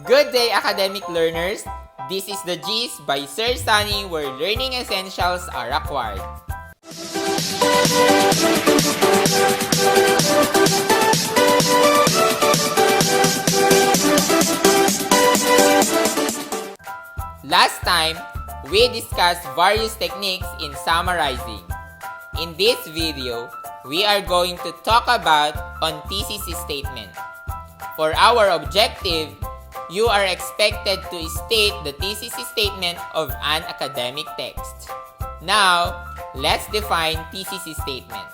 Good day, academic learners! This is the G's by Sir Sunny, where learning essentials are acquired. Last time, we discussed various techniques in summarizing. In this video, we are going to talk about on thesis statement. For our objective, you are expected to state the thesis statement of an academic text. Now, let's define thesis statement.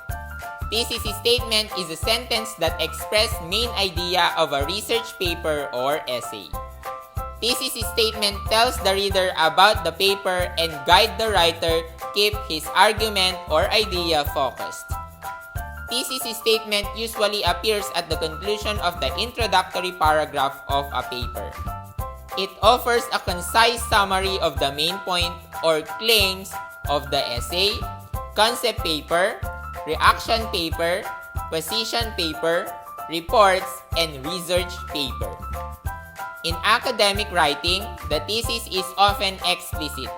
Thesis statement is a sentence that expresses main idea of a research paper or essay. Thesis statement tells the reader about the paper and guide the writer keep his argument or idea focused. Thesis statement usually appears at the conclusion of the introductory paragraph of a paper. It offers a concise summary of the main point or claims of the essay, concept paper, reaction paper, position paper, reports, and research paper. In academic writing, the thesis is often explicit.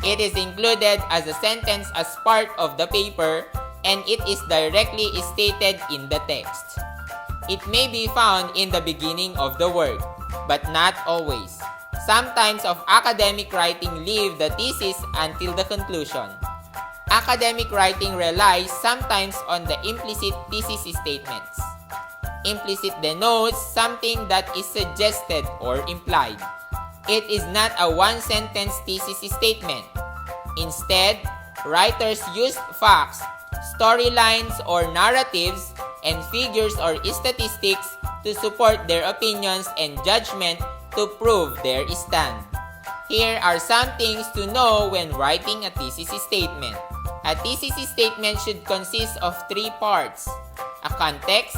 It is included as a sentence as part of the paper, and it is directly stated in the text. It may be found in the beginning of the work, but not always. Sometimes of academic writing leave the thesis until the conclusion. Academic writing relies sometimes on the implicit thesis statements. Implicit denotes something that is suggested or implied. It is not a one-sentence thesis statement. Instead, writers use facts, storylines or narratives, and figures or statistics to support their opinions and judgment to prove their stand. Here are some things to know when writing a thesis statement. A thesis statement should consist of three parts: a context,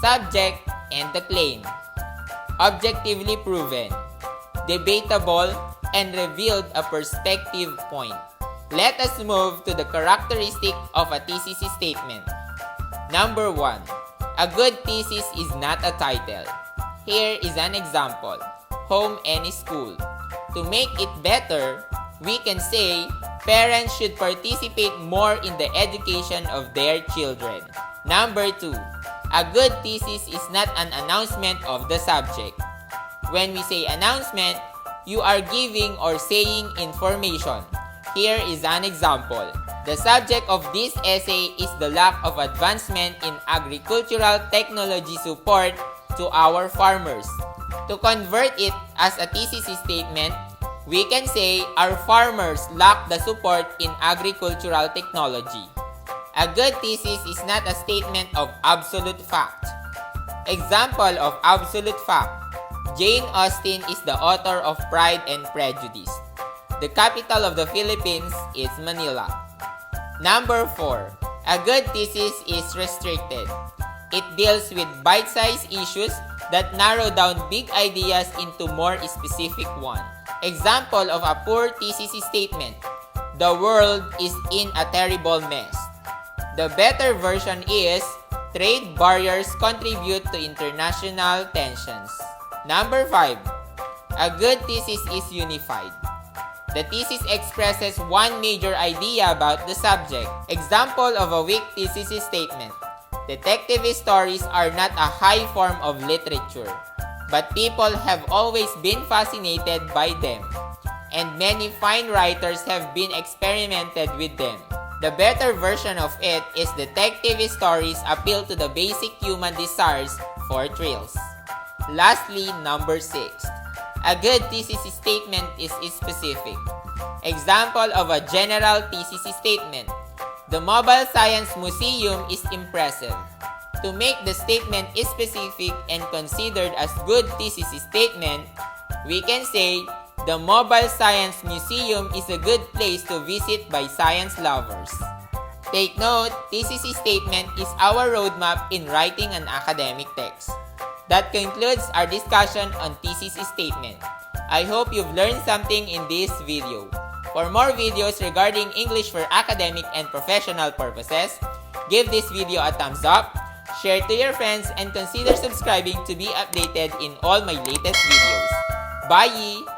subject, and the claim. Objectively proven, debatable, and revealed a perspective point. Let us move to the characteristic of a thesis statement. Number 1. A good thesis is not a title. Here is an example: home and school. To make it better, we can say parents should participate more in the education of their children. Number 2. A good thesis is not an announcement of the subject. When we say announcement, you are giving or saying information. Here is an example. The subject of this essay is the lack of advancement in agricultural technology support to our farmers. To convert it as a thesis statement, we can say our farmers lack the support in agricultural technology. A good thesis is not a statement of absolute fact. Example of absolute fact: Jane Austen is the author of Pride and Prejudice. The capital of the Philippines is Manila. Number 4. A good thesis is restricted. It deals with bite-sized issues that narrow down big ideas into more specific ones. Example of a poor thesis statement: the world is in a terrible mess. The better version is trade barriers contribute to international tensions. Number 5. A good thesis is unified. The thesis expresses one major idea about the subject. Example of a weak thesis statement: detective stories are not a high form of literature, but people have always been fascinated by them, and many fine writers have been experimented with them. The better version of it is detective stories appeal to the basic human desires for thrills. Lastly, number 6. A good thesis statement is specific. Example of a general thesis statement: the Mobile Science Museum is impressive. To make the statement specific and considered as good thesis statement, we can say the Mobile Science Museum is a good place to visit by science lovers. Take note, thesis statement is our roadmap in writing an academic text. That concludes our discussion on thesis statement. I hope you've learned something in this video. For more videos regarding English for academic and professional purposes, give this video a thumbs up, share to your friends, and consider subscribing to be updated in all my latest videos. Bye!